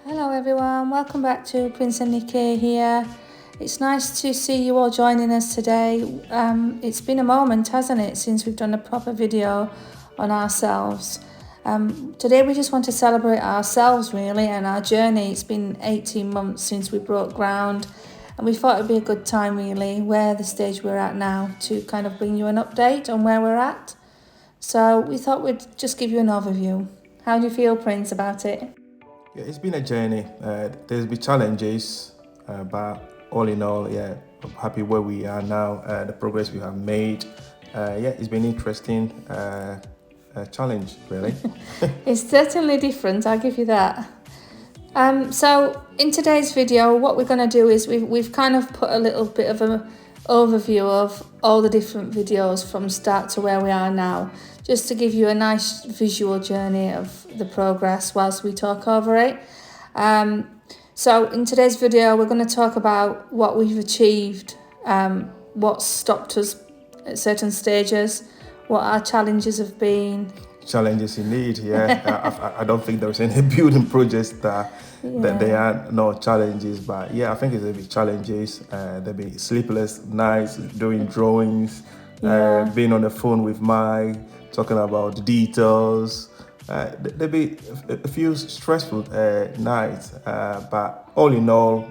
Hello everyone, welcome back to Prince Nikki here. It's nice to see you all joining us today. It's been a moment, hasn't it, since we've done a proper video on ourselves. Today we just want to celebrate ourselves really and our journey. It's been 18 months since we broke ground and we thought it would be a good time really, where the stage we're at now, to kind of bring you an update on where we're at. So we thought we'd just give you an overview. How do you feel, Prince, about it? Yeah, it's been a journey. There's been challenges, but all in all, yeah, I'm happy where we are now, the progress we have made. It's been interesting challenge, really. It's certainly different, I'll give you that. So in today's video, what we're going to do is we've kind of put a little bit of an overview of all the different videos from start to where we are now, just to give you a nice visual journey of the progress whilst we talk over it. So in today's video, we're going to talk about what we've achieved, what stopped us at certain stages, what our challenges have been. Challenges indeed, yeah. I don't think there's any building projects that there are no challenges, but yeah, I think there'll be challenges. There'll be sleepless nights doing drawings, being on the phone with Mike, talking about the details. There'll be a few stressful nights, but all in all,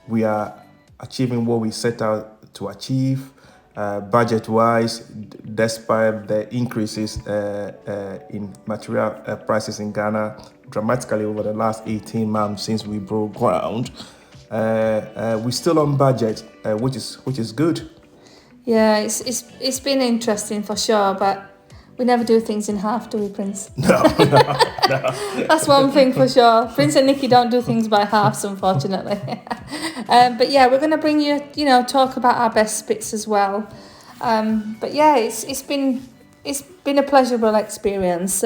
we are achieving what we set out to achieve. Budget-wise, despite the increases in material prices in Ghana dramatically over the last 18 months since we broke ground, we're still on budget, which is good. Yeah, it's been interesting for sure, but we never do things in half, do we, Prince? No. That's one thing for sure. Prince and Nikki don't do things by halves, unfortunately. But yeah, we're going to bring you, talk about our best bits as well. But yeah, it's been a pleasurable experience.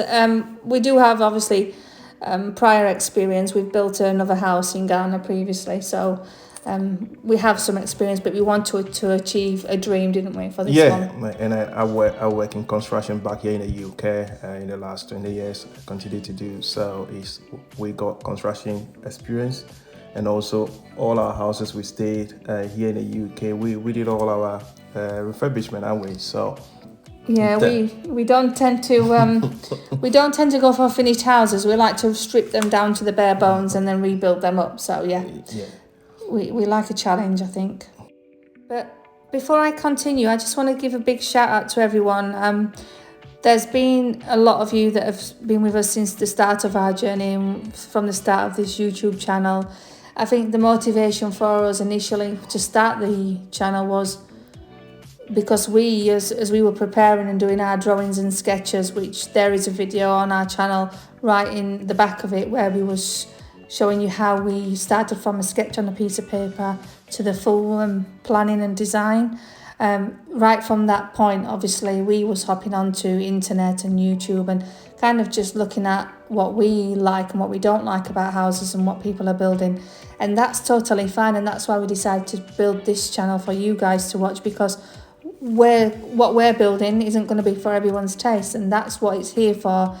We do have obviously prior experience. We've built another house in Ghana previously, so we have some experience, but we want to achieve a dream, didn't we, for this one? Yeah, and I work in construction back here in the UK in the last 20 years. I continue to do so. We got construction experience, and also all our houses we stayed here in the UK. We did all our refurbishment, aren't we? So yeah, we don't tend to go for finished houses. We like to strip them down to the bare bones and then rebuild them up. So yeah. We like a challenge, I think. But before I continue, I just want to give a big shout out to everyone. There's been a lot of you that have been with us since the start of our journey, from the start of this YouTube channel. I think the motivation for us initially to start the channel was because we, as we were preparing and doing our drawings and sketches, which there is a video on our channel right in the back of it where we was showing you how we started from a sketch on a piece of paper to the full planning and design. Right from that point, obviously, we was hopping onto internet and YouTube and kind of just looking at what we like and what we don't like about houses and what people are building. And that's totally fine. And that's why we decided to build this channel for you guys to watch, because what we're building isn't going to be for everyone's taste. And that's what it's here for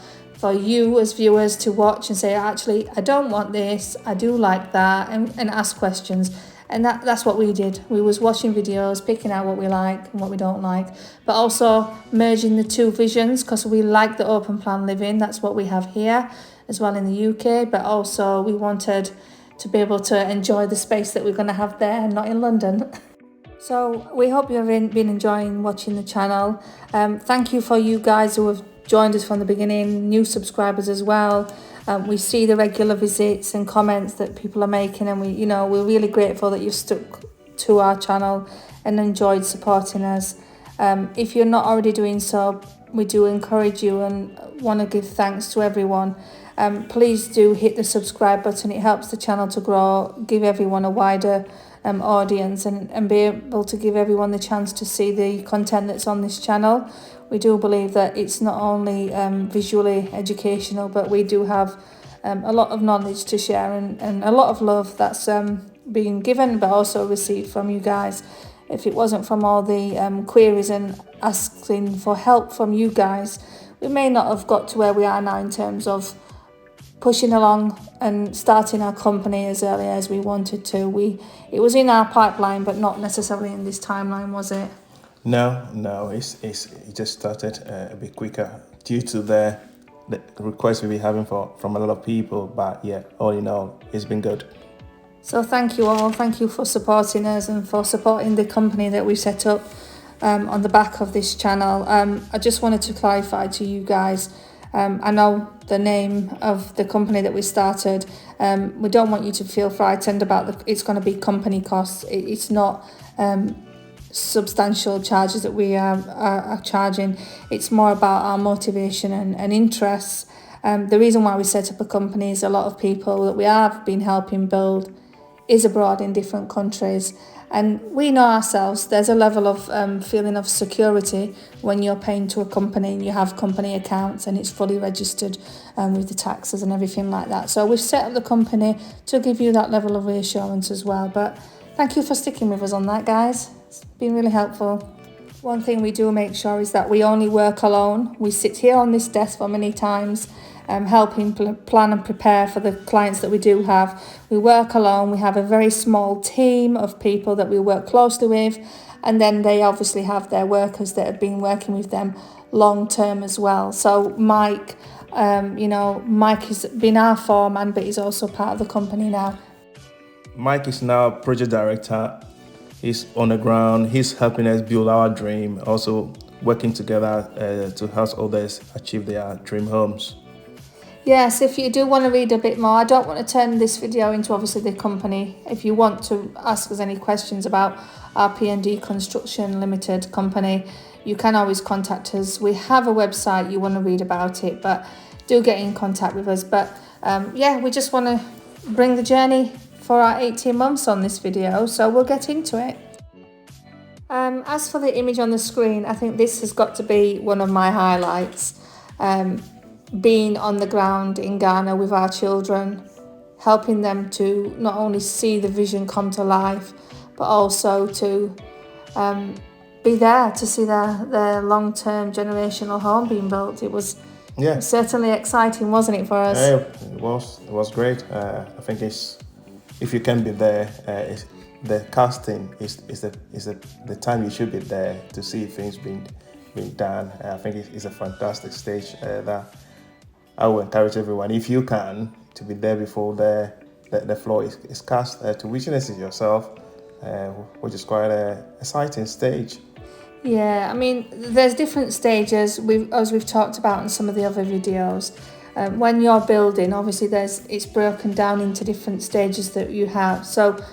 you as viewers to watch and say, actually, I don't want this, I do like that, and ask questions. And that's what we did. We was watching videos, picking out what we like and what we don't like, but also merging the two visions, because we like the open plan living. That's what we have here as well in the UK, but also we wanted to be able to enjoy the space that we're going to have there, not in London. So we hope you've been enjoying watching the channel. Thank you for you guys who have joined us from the beginning, new subscribers as well. We see the regular visits and comments that people are making, and we're really grateful that you've stuck to our channel and enjoyed supporting us. If you're not already doing so, we do encourage you and want to give thanks to everyone. Please do hit the subscribe button. It helps the channel to grow, give everyone a wider audience, and be able to give everyone the chance to see the content that's on this channel. We do believe that it's not only visually educational, but we do have a lot of knowledge to share and a lot of love that's being given but also received from you guys. If it wasn't from all the queries and asking for help from you guys, we may not have got to where we are now in terms of pushing along and starting our company as early as we wanted to. It was in our pipeline, but not necessarily in this timeline, was it? No, it just started a bit quicker due to the requests we've been having from a lot of people. But yeah, all in all, it's been good. So thank you all. Thank you for supporting us and for supporting the company that we set up on the back of this channel. I just wanted to clarify to you guys, I know the name of the company that we started. We don't want you to feel frightened about it's going to be company costs. It's not substantial charges that we are charging. It's more about our motivation and interests. The reason why we set up a company is a lot of people that we have been helping build is abroad in different countries, and we know ourselves there's a level of feeling of security when you're paying to a company and you have company accounts and it's fully registered with the taxes and everything like that. So we've set up the company to give you that level of reassurance as well. But thank you for sticking with us on that, guys. It's been really helpful. One thing we do make sure is that we only work alone. We sit here on this desk for many times, helping plan and prepare for the clients that we do have. We work alone. We have a very small team of people that we work closely with, and then they obviously have their workers that have been working with them long term as well. So Mike, Mike has been our foreman, but he's also part of the company now. Mike is now project director. He's on the ground. He's helping us build our dream, also working together to help others achieve their dream homes. Yes, if you do want to read a bit more, I don't want to turn this video into obviously the company. If you want to ask us any questions about our P&D Construction Limited company, you can always contact us. We have a website, you want to read about it, but do get in contact with us. But we just want to bring the journey for our 18 months on this video, so we'll get into it. As for the image on the screen, I think this has got to be one of my highlights. Being on the ground in Ghana with our children, helping them to not only see the vision come to life, but also to be there to see their long-term generational home being built. It was certainly exciting, wasn't it, for us? Yeah, it was great. I think if you can be there, the casting is the time you should be there to see things being done. I think it's a fantastic stage that I will encourage everyone, if you can, to be there before the floor is cast, to witness it yourself, which is quite an exciting stage. Yeah, I mean, there's different stages, as we've talked about in some of the other videos. When you're building, obviously it's broken down into different stages that you have. So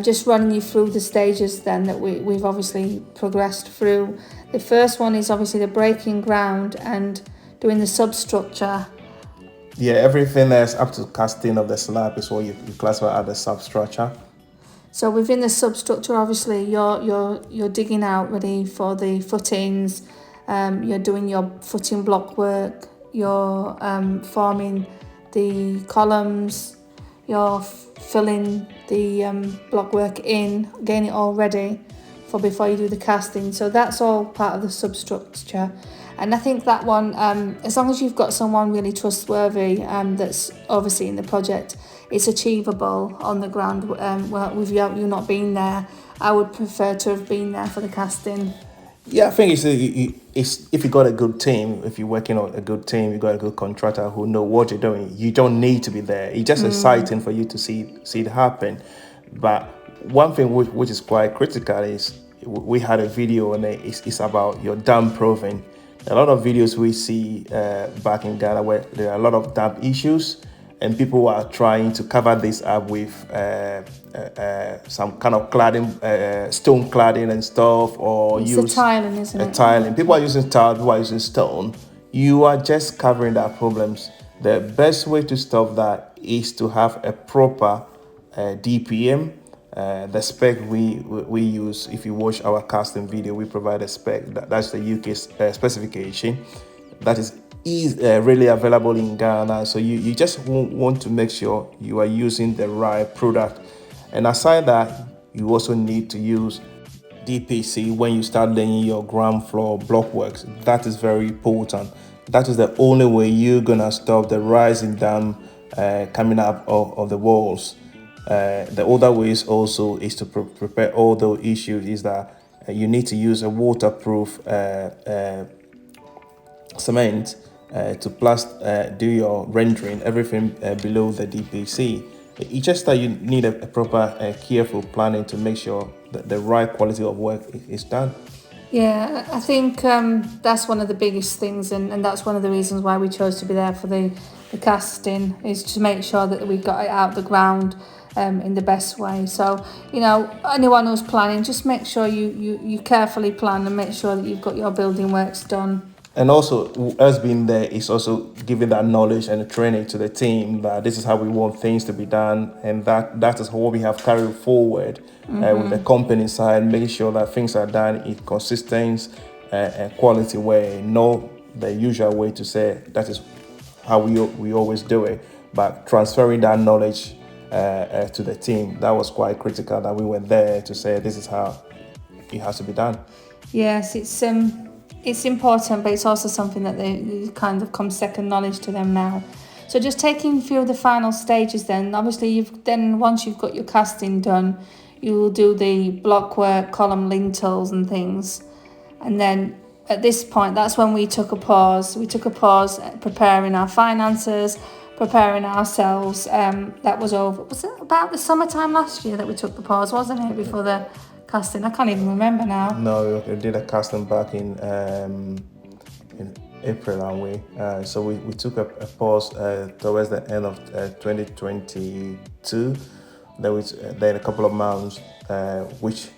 just running you through the stages then that we've obviously progressed through. The first one is obviously the breaking ground and doing the substructure. Yeah, everything that's up to casting of the slab is what you classify as the substructure. So within the substructure, obviously you're digging out ready for the footings. You're doing your footing block work. You're forming the columns. You're filling the block work in, getting it all ready for before you do the casting. So that's all part of the substructure. And I think that one, as long as you've got someone really trustworthy that's overseeing the project, it's achievable on the ground. With you not being there, I would prefer to have been there for the casting. Yeah, I think it's if you got a good team, if you're working on a good team, you got a good contractor who know what you're doing. You don't need to be there. It's just exciting for you to see it happen. But one thing which is quite critical is we had a video and it's about your dam proofing. A lot of videos we see back in Ghana where there are a lot of dam issues and people are trying to cover this up with some kind of cladding, stone cladding and stuff, or it's use a tiling, isn't it? Tiling. People are using tile, people are using stone. You are just covering their problems. The best way to stop that is to have a proper DPM. The spec we use, if you watch our casting video, we provide a spec that's the UK specification that is really available in Ghana. So you just want to make sure you are using the right product. And aside that, you also need to use DPC when you start laying your ground floor block works. That is very important. That is the only way you're gonna stop the rising dam coming up of the walls. The other ways also is to prepare all the issues is that you need to use a waterproof cement to do your rendering, everything below the DPC. It's just that you need a proper careful planning to make sure that the right quality of work is done. Yeah, I think that's one of the biggest things, and that's one of the reasons why we chose to be there for the casting, is to make sure that we got it out the ground in the best way. So, anyone who's planning, just make sure you carefully plan and make sure that you've got your building works done. And also, us being there is also giving that knowledge and training to the team that this is how we want things to be done, and that is what we have carried forward with the company side, making sure that things are done in consistent and quality way, not the usual way to say that is how we always do it, but transferring that knowledge to the team. That was quite critical, that we were there to say this is how it has to be done. Yes, it's important, but it's also something that they kind of comes second knowledge to them now. So just taking through the final stages then, obviously once you've got your casting done, you will do the block work, column lintels and things. And then at this point, that's when we took a pause. We took a pause preparing our finances, preparing ourselves. That was over. Was it about the summertime last year that we took the pause, wasn't it, before the casting? I can't even remember now. No, we did a casting back in April, aren't we? So we took a pause towards the end of 2022. Then a couple of months, which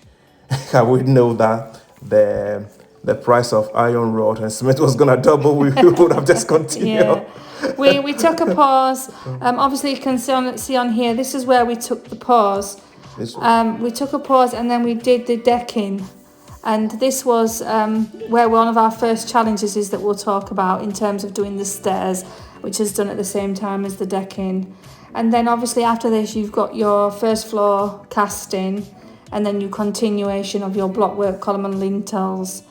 I would know that the price of iron rod and cement was gonna double. We would have just continued. Yeah. We took a pause. Obviously, you can see on here. This is where we took the pause. We took a pause and then we did the decking, and this was where one of our first challenges is that we'll talk about in terms of doing the stairs, which is done at the same time as the decking. And then obviously after this you've got your first floor casting, and then your continuation of your block work, column and lintels.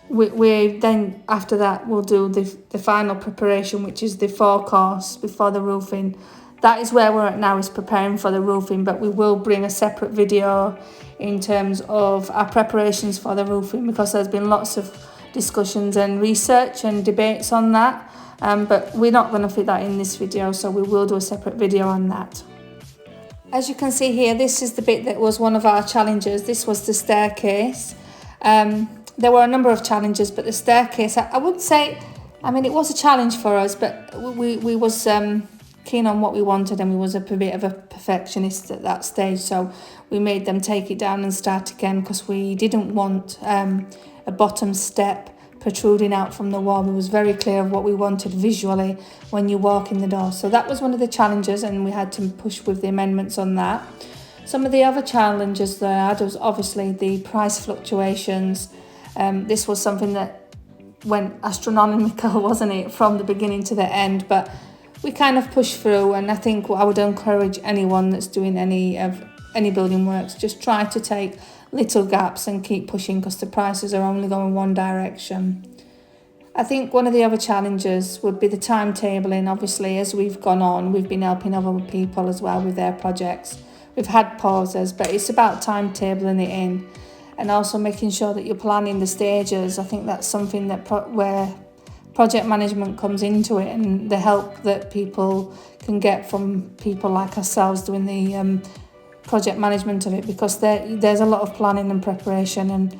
We then after that we'll do the final preparation, which is the forecast before the roofing. That is where we're at now, is preparing for the roofing, but we will bring a separate video in terms of our preparations for the roofing, because there's been lots of discussions and research and debates on that, but we're not going to fit that in this video, so we will do a separate video on that. As you can see here, this is the bit that was one of our challenges. This was the staircase. There were a number of challenges, but the staircase, I wouldn't say, it was a challenge for us, but we was keen on what we wanted, and we was a bit of a perfectionist at that stage, so we made them take it down and start again, because we didn't want a bottom step protruding out from the wall. We was very clear of what we wanted visually when you walk in the door. So that was one of the challenges, and we had to push with the amendments on that. Some of the other challenges that I had was obviously the price fluctuations. This was something that went astronomical, wasn't it, from the beginning to the end, but we kind of pushed through, and I think I would encourage anyone that's doing any building works, just try to take little gaps and keep pushing, because the prices are only going one direction. I think one of the other challenges would be the timetabling. Obviously, as we've gone on, we've been helping other people as well with their projects. We've had pauses, but it's about timetabling it in, and also making sure that you're planning the stages. I think that's something that where project management comes into it, and the help that people can get from people like ourselves doing the project management of it, because there's a lot of planning and preparation and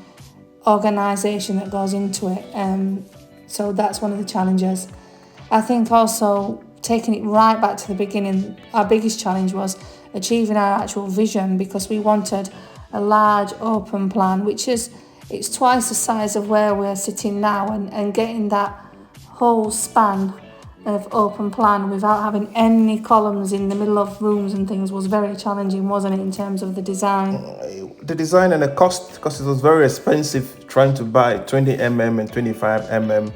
organisation that goes into it. So that's one of the challenges. I think also taking it right back to the beginning, our biggest challenge was achieving our actual vision, because we wanted a large open plan, it's twice the size of where we're sitting now, and getting that whole span of open plan without having any columns in the middle of rooms and things was very challenging, wasn't it, in terms of the design? The design and the cost, because it was very expensive trying to buy 20mm and 25mm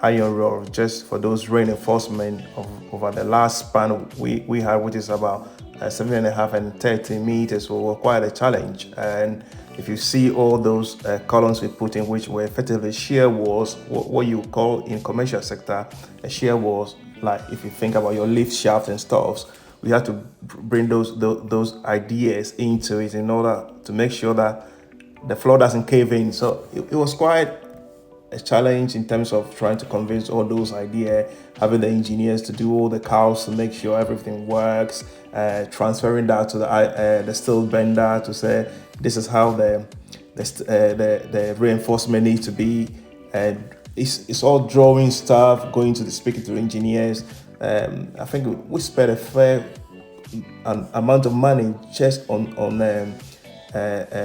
iron rod just for those reinforcement over the last span we had, which is about 7.5 and 30 meters, so were quite a challenge. And if you see all those columns we put in, which were effectively shear walls, what you call in commercial sector a shear walls, like if you think about your lift shaft and stuff, we have to bring those ideas into it in order to make sure that the floor doesn't cave in. So it was quite a challenge in terms of trying to convince all those ideas, having the engineers to do all the calcs to make sure everything works, transferring that to the steel bender to say this is how the reinforcement needs to be, and it's all drawing stuff, going to the speaking to engineers. I think we spent a fair amount of money just on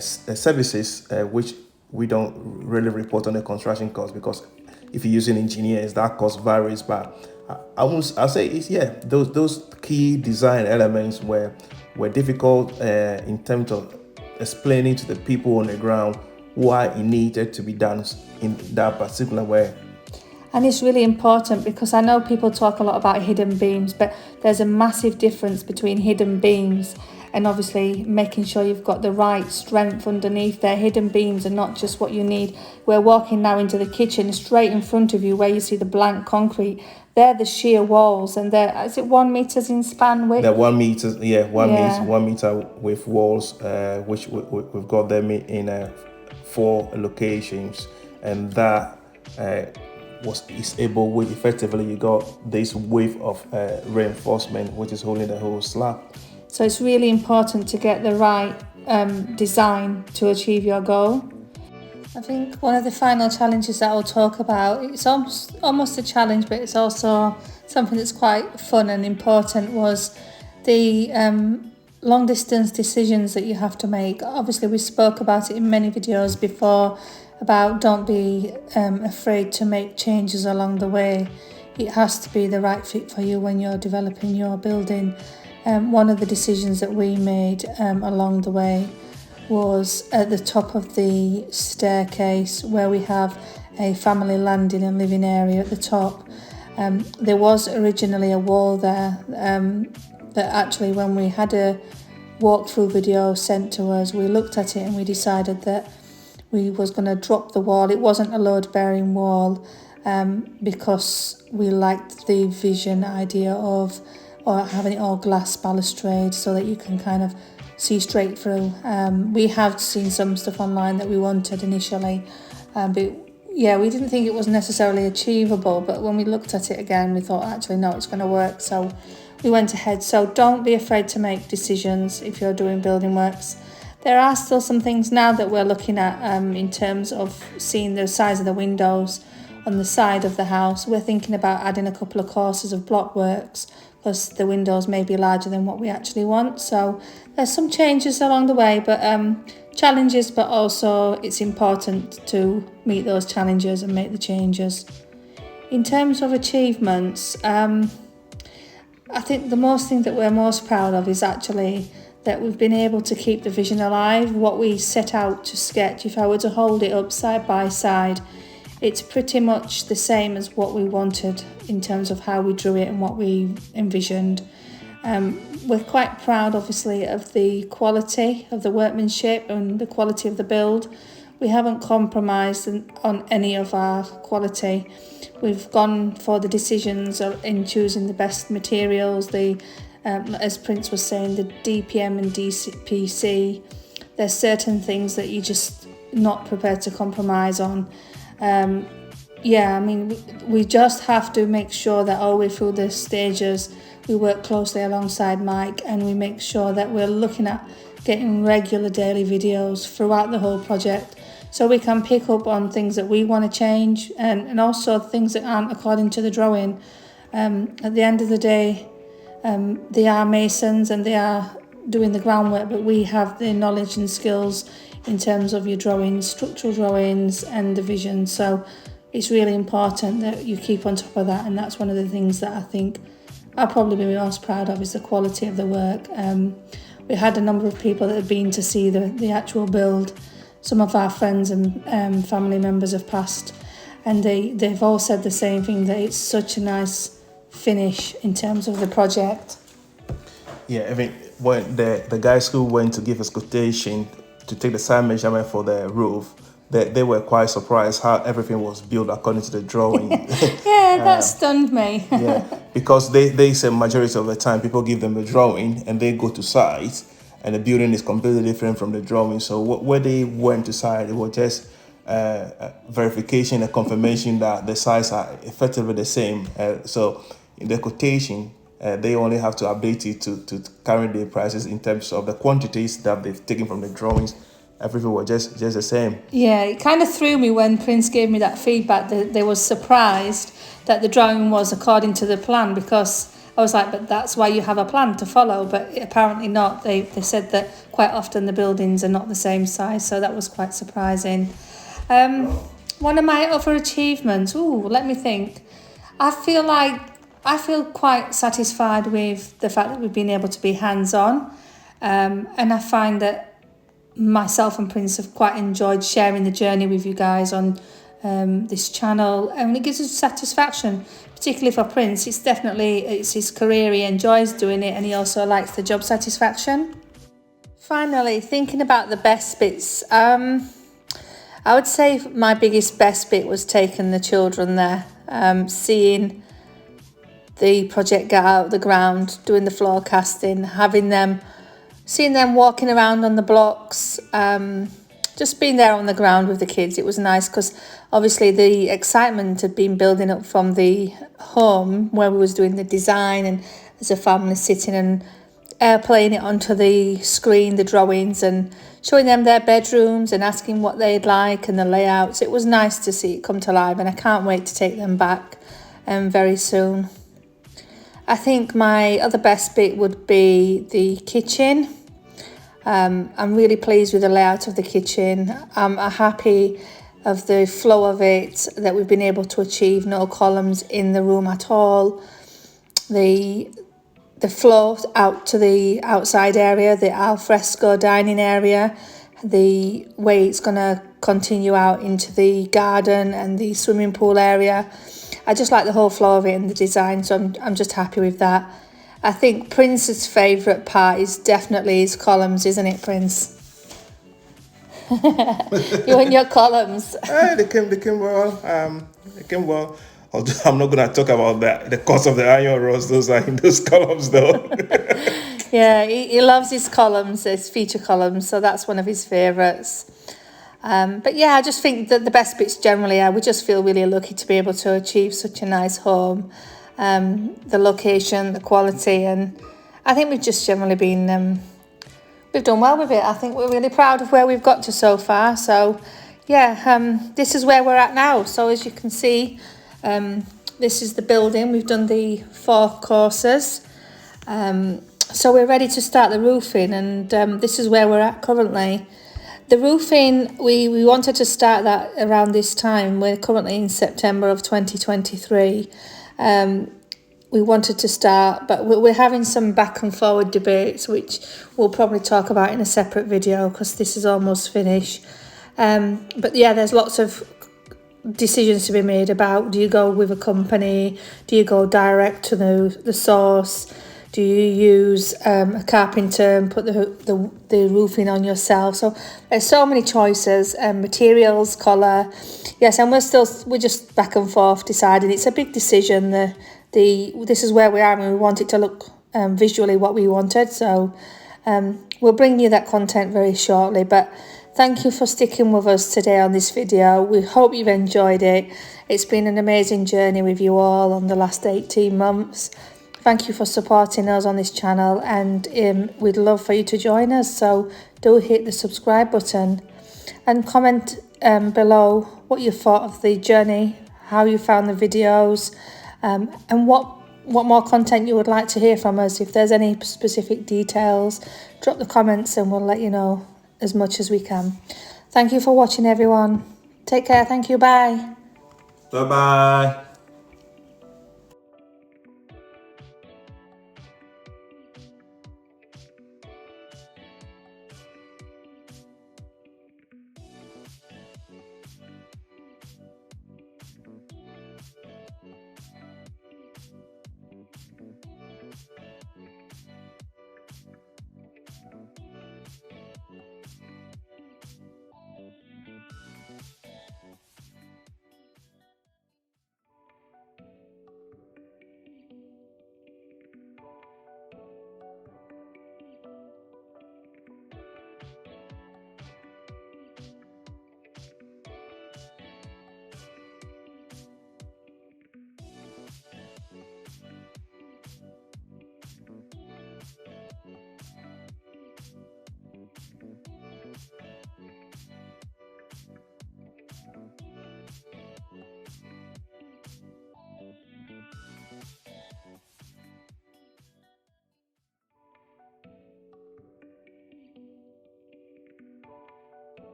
services, which we don't really report on the construction cost, because if you're using engineers, that cost varies. But I'll say it's those key design elements were difficult in terms of explaining to the people on the ground why it needed to be done in that particular way. And it's really important because I know people talk a lot about hidden beams, but there's a massive difference between hidden beams and obviously making sure you've got the right strength underneath there. Hidden beams are not just what you need. We're walking now into the kitchen, straight in front of you where you see the blank concrete. They're the sheer walls, and is it 1 meter in span width? They're 1 meter, one meter with walls, which we've got them in 4 locations, and that is able with effectively you got this wave of reinforcement which is holding the whole slab. So it's really important to get the right design to achieve your goal. I think one of the final challenges that I'll talk about, it's almost a challenge, but it's also something that's quite fun and important, was the long distance decisions that you have to make. Obviously, we spoke about it in many videos before about don't be afraid to make changes along the way. It has to be the right fit for you when you're developing your building. One of the decisions that we made along the way was at the top of the staircase where we have a family landing and living area at the top. There was originally a wall there that actually when we had a walkthrough video sent to us, we looked at it and we decided that we was going to drop the wall. It wasn't a load-bearing wall because we liked the vision idea of having it all glass balustrade so that you can kind of see straight through. We have seen some stuff online that we wanted initially, but yeah, we didn't think it was necessarily achievable, but when we looked at it again, we thought, actually, no, it's going to work. So we went ahead. So don't be afraid to make decisions if you're doing building works. There are still some things now that we're looking at in terms of seeing the size of the windows on the side of the house. We're thinking about adding a couple of courses of block works because the windows may be larger than what we actually want. So there's some changes along the way, but challenges, but also it's important to meet those challenges and make the changes. In terms of achievements, I think the most thing that we're most proud of is actually that we've been able to keep the vision alive. What we set out to sketch, if I were to hold it up side by side, it's pretty much the same as what we wanted in terms of how we drew it and what we envisioned. We're quite proud, obviously, of the quality of the workmanship and the quality of the build. We haven't compromised on any of our quality. We've gone for the decisions in choosing the best materials, as Prince was saying, the DPM and DPC. There's certain things that you're just not prepared to compromise on. We just have to make sure that all the way through the stages we work closely alongside Mike, and we make sure that we're looking at getting regular daily videos throughout the whole project so we can pick up on things that we want to change and also things that aren't according to the drawing. At the end of the day, they are masons and they are doing the groundwork, but we have the knowledge and skills in terms of your drawings, structural drawings and the vision. So it's really important that you keep on top of that, and that's one of the things that I think I'll probably be most proud of is the quality of the work. We had a number of people that have been to see the actual build. Some of our friends and family members have passed, and they've all said the same thing, that it's such a nice finish in terms of the project. Yeah, I mean, when the guys who went to give us quotation to take the side measurement for the roof, they were quite surprised how everything was built according to the drawing. Yeah, that stunned me. Yeah, because they say majority of the time people give them a drawing and they go to site and the building is completely different from the drawing. So where they went to site, it was just verification and confirmation that the sites are effectively the same. So in the quotation, they only have to update it to current day prices in terms of the quantities that they've taken from the drawings. Everything was just the same. Yeah, it kind of threw me when Prince gave me that feedback that they were surprised that the drawing was according to the plan, because I was like, but that's why you have a plan to follow, but apparently not. They said that quite often the buildings are not the same size, so that was quite surprising. One of my other achievements, let me think. I feel quite satisfied with the fact that we've been able to be hands-on, and I find that myself and Prince have quite enjoyed sharing the journey with you guys on this channel, and it gives us satisfaction, particularly for Prince. It's his career, he enjoys doing it, and he also likes the job satisfaction. Finally, thinking about the best bits, I would say my best bit was taking the children there, seeing the project get out of the ground, doing the floor casting, seeing them walking around on the blocks, just being there on the ground with the kids. It was nice because obviously the excitement had been building up from the home where we was doing the design and as a family sitting and playing it onto the screen, the drawings, and showing them their bedrooms and asking what they'd like and the layouts. It was nice to see it come to life, and I can't wait to take them back very soon. I think my other best bit would be the kitchen. I'm really pleased with the layout of the kitchen. I'm happy of the flow of it, that we've been able to achieve no columns in the room at all. The flow out to the outside area, the al fresco dining area, the way it's going to continue out into the garden and the swimming pool area. I just like the whole flow of it and the design, so I'm just happy with that. I think Prince's favourite part is definitely his columns, isn't it, Prince? You and your columns. They came well. They came well. Although I'm not going to talk about that. The cost of the iron rods, those are in those columns, though. Yeah, he loves his columns, his feature columns, so that's one of his favourites. But yeah, I just think that the best bits generally we just feel really lucky to be able to achieve such a nice home. The location, the quality, and I think we've just generally been, we've done well with it. I think we're really proud of where we've got to so far. So yeah, this is where we're at now. So as you can see, this is the building. We've done the 4 courses. So we're ready to start the roofing, and this is where we're at currently. The roofing, we wanted to start that around this time. We're currently in September of 2023. We wanted to start, but we're having some back and forward debates, which we'll probably talk about in a separate video because this is almost finished. But yeah, there's lots of decisions to be made about, do you go with a company, do you go direct to the source, do you use a carpenter and put the roofing on yourself? So there's so many choices, materials, colour. Yes, and we're just back and forth deciding. It's a big decision. This is where we are, and we want it to look visually what we wanted. So we'll bring you that content very shortly. But thank you for sticking with us today on this video. We hope you've enjoyed it. It's been an amazing journey with you all on the last 18 months. Thank you for supporting us on this channel, and we'd love for you to join us. So do hit the subscribe button and comment below what you thought of the journey, how you found the videos, and what more content you would like to hear from us. If there's any specific details, drop the comments and we'll let you know as much as we can. Thank you for watching, everyone. Take care. Thank you. Bye. Bye-bye.